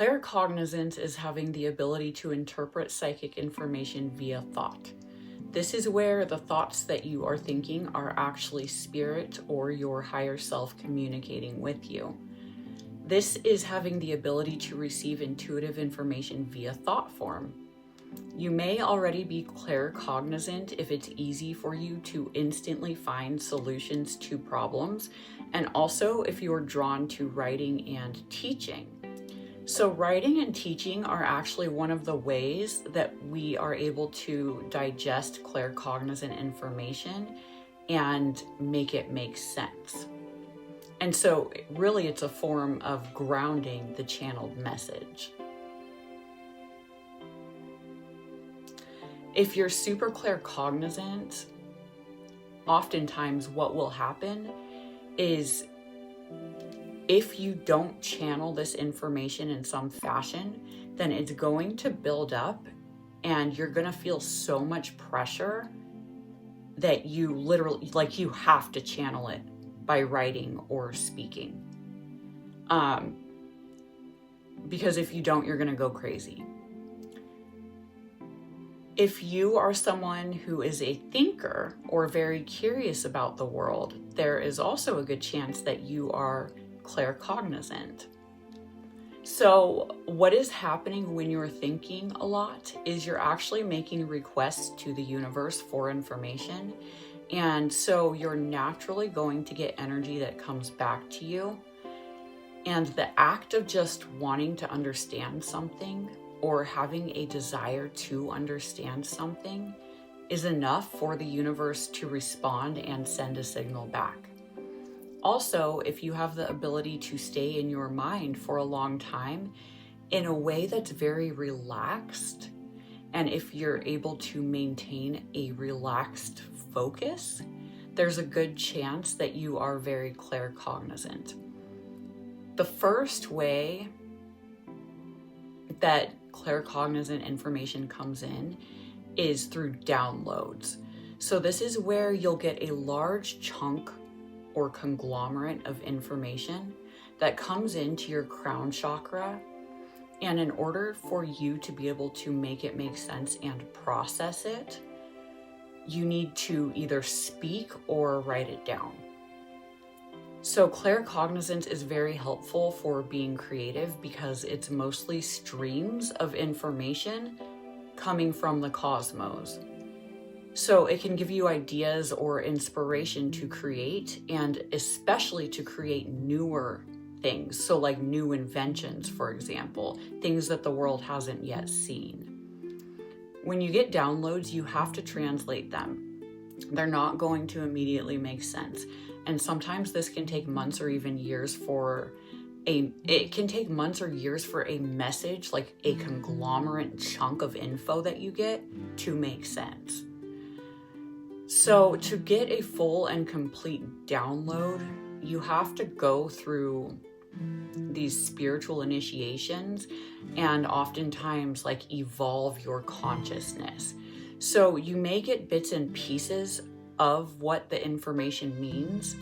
Claircognizance is having the ability to interpret psychic information via thought. This is where the thoughts that you are thinking are actually spirit or your higher self communicating with you. This is having the ability to receive intuitive information via thought form. You may already be claircognizant if it's easy for you to instantly find solutions to problems, and also if you're drawn to writing and teaching. So writing and teaching are actually one of the ways that we are able to digest claircognizant information and make it make sense. And so really it's a form of grounding the channeled message. If you're super claircognizant, oftentimes what will happen is if you don't channel this information in some fashion, then it's going to build up and you're going to feel so much pressure that you literally, like, you have to channel it by writing or speaking. Because if you don't, you're going to go crazy. If you are someone who is a thinker or very curious about the world, there is also a good chance that you are claircognizant. So what is happening when you're thinking a lot is you're actually making requests to the universe for information. And so you're naturally going to get energy that comes back to you. And the act of just wanting to understand something or having a desire to understand something is enough for the universe to respond and send a signal back. Also, if you have the ability to stay in your mind for a long time in a way that's very relaxed, and if you're able to maintain a relaxed focus, there's a good chance that you are very claircognizant. The first way that claircognizant information comes in is through downloads. So this is where you'll get a large chunk or conglomerate of information that comes into your crown chakra. And in order for you to be able to make it make sense and process it, you need to either speak or write it down. So claircognizance is very helpful for being creative because it's mostly streams of information coming from the cosmos. So it can give you ideas or inspiration to create, and especially to create newer things. So like new inventions, for example, things that the world hasn't yet seen. When you get downloads, you have to translate them. They're not going to immediately make sense. And sometimes this can take months or even years for a message, like a conglomerate chunk of info that you get, to make sense. So to get a full and complete download, you have to go through these spiritual initiations and oftentimes like evolve your consciousness. So you may get bits and pieces of what the information means,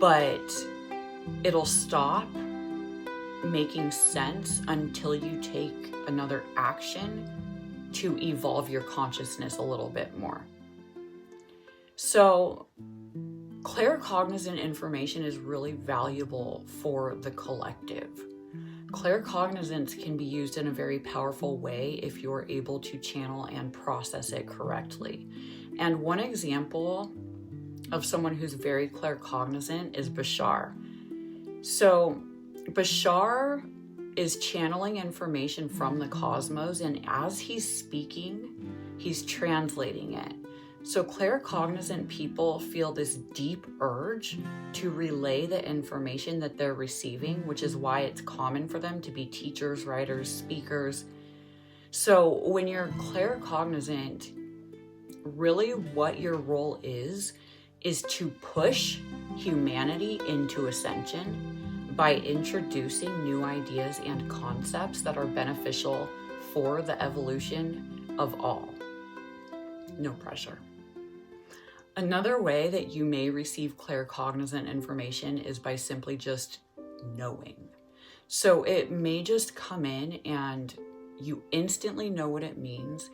but it'll stop making sense until you take another action to evolve your consciousness a little bit more. So claircognizant information is really valuable for the collective. Claircognizance can be used in a very powerful way if you're able to channel and process it correctly. And one example of someone who's very claircognizant is Bashar. So Bashar is channeling information from the cosmos, and as he's speaking, he's translating it. So claircognizant people feel this deep urge to relay the information that they're receiving, which is why it's common for them to be teachers, writers, speakers. So when you're claircognizant, really what your role is to push humanity into ascension by introducing new ideas and concepts that are beneficial for the evolution of all. No pressure. Another way that you may receive claircognizant information is by simply just knowing. So it may just come in and you instantly know what it means.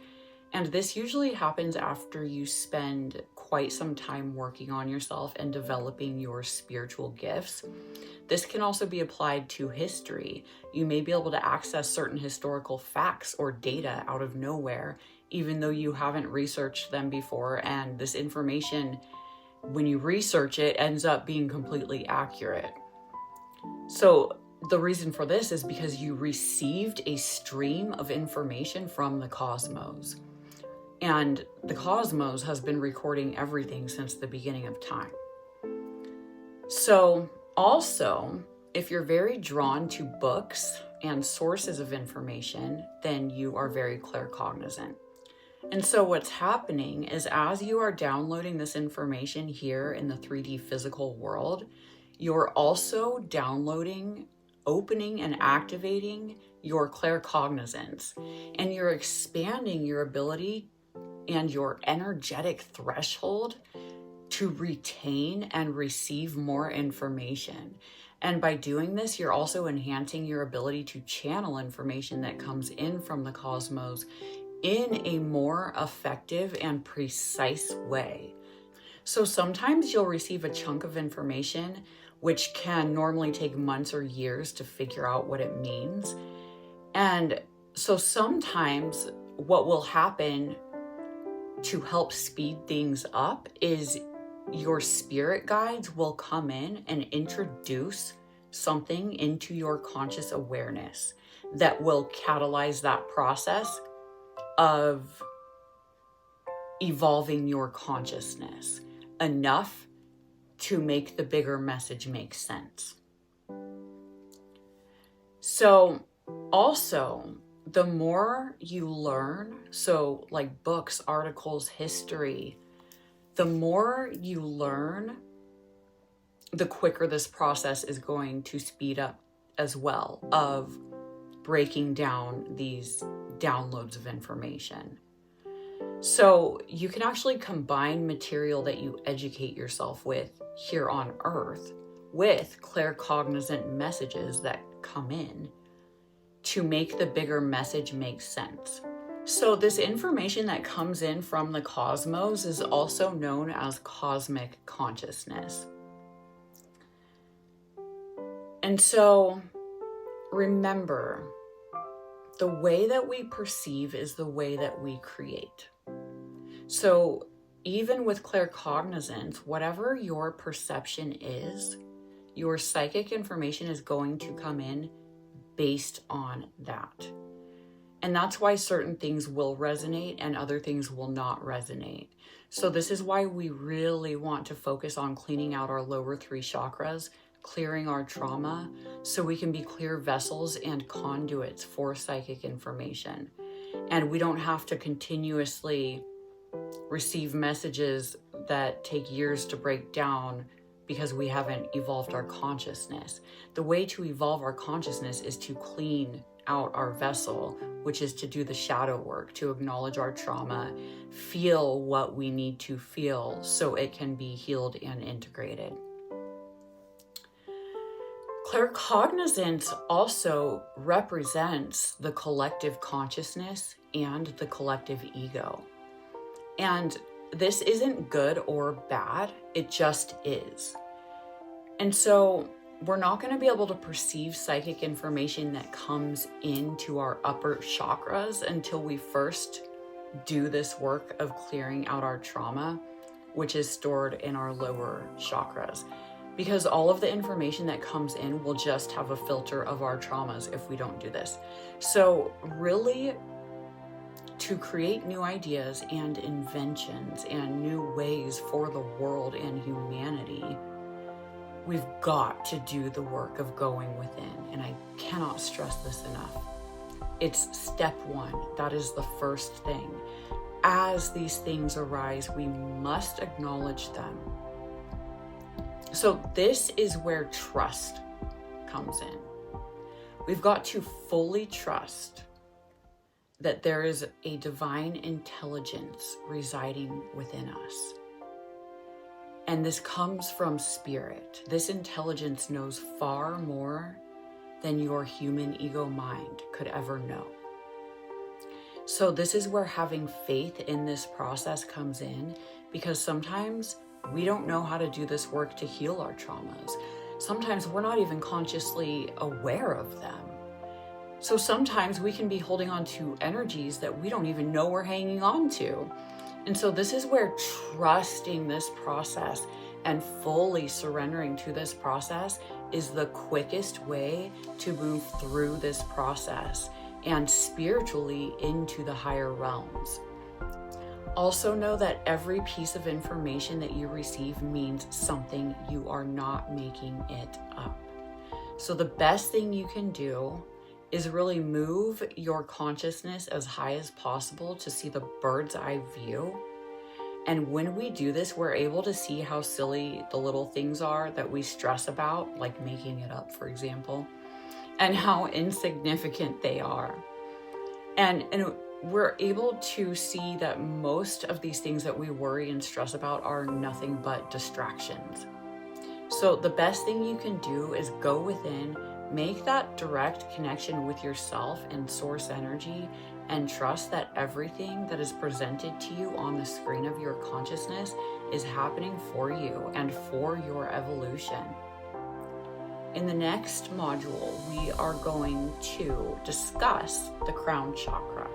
And this usually happens after you spend quite some time working on yourself and developing your spiritual gifts. This can also be applied to history. You may be able to access certain historical facts or data out of nowhere, even though you haven't researched them before. And this information, when you research it, ends up being completely accurate. So the reason for this is because you received a stream of information from the cosmos. And the cosmos has been recording everything since the beginning of time. So also, if you're very drawn to books and sources of information, then you are very claircognizant. And so what's happening is as you are downloading this information here in the 3D physical world, you're also downloading, opening, and activating your claircognizance. And you're expanding your ability and your energetic threshold to retain and receive more information. And by doing this, you're also enhancing your ability to channel information that comes in from the cosmos in a more effective and precise way. So sometimes you'll receive a chunk of information which can normally take months or years to figure out what it means. And so sometimes what will happen to help speed things up is your spirit guides will come in and introduce something into your conscious awareness that will catalyze that process of evolving your consciousness enough to make the bigger message make sense. So also, the more you learn, so like books, articles, history, the more you learn, the quicker this process is going to speed up as well of breaking down these downloads of information. So you can actually combine material that you educate yourself with here on Earth with claircognizant messages that come in to make the bigger message make sense. So this information that comes in from the cosmos is also known as cosmic consciousness. And so remember, the way that we perceive is the way that we create. So even with claircognizance, whatever your perception is, your psychic information is going to come in based on that. And that's why certain things will resonate and other things will not resonate. So this is why we really want to focus on cleaning out our lower 3 chakras, clearing our trauma, so we can be clear vessels and conduits for psychic information. And we don't have to continuously receive messages that take years to break down because we haven't evolved our consciousness. The way to evolve our consciousness is to clean out our vessel, which is to do the shadow work, to acknowledge our trauma, feel what we need to feel so it can be healed and integrated. Claircognizance also represents the collective consciousness and the collective ego. And this isn't good or bad, it just is. And so we're not going to be able to perceive psychic information that comes into our upper chakras until we first do this work of clearing out our trauma, which is stored in our lower chakras. Because all of the information that comes in will just have a filter of our traumas if we don't do this. So really, to create new ideas and inventions and new ways for the world and humanity, we've got to do the work of going within. And I cannot stress this enough. It's step 1. That is the first thing. As these things arise, we must acknowledge them. So this is where trust comes in. We've got to fully trust that there is a divine intelligence residing within us. And this comes from spirit. This intelligence knows far more than your human ego mind could ever know. So this is where having faith in this process comes in, because sometimes we don't know how to do this work to heal our traumas. Sometimes we're not even consciously aware of them. So sometimes we can be holding on to energies that we don't even know we're hanging on to. And so this is where trusting this process and fully surrendering to this process is the quickest way to move through this process and spiritually into the higher realms. Also know that every piece of information that you receive means something. You are not making it up. So the best thing you can do is really move your consciousness as high as possible to see the bird's eye view. And when we do this, we're able to see how silly the little things are that we stress about, like making it up, for example, and how insignificant they are. And we're able to see that most of these things that we worry and stress about are nothing but distractions. So the best thing you can do is go within, make that direct connection with yourself and source energy, and trust that everything that is presented to you on the screen of your consciousness is happening for you and for your evolution. In the next module, we are going to discuss the crown chakra.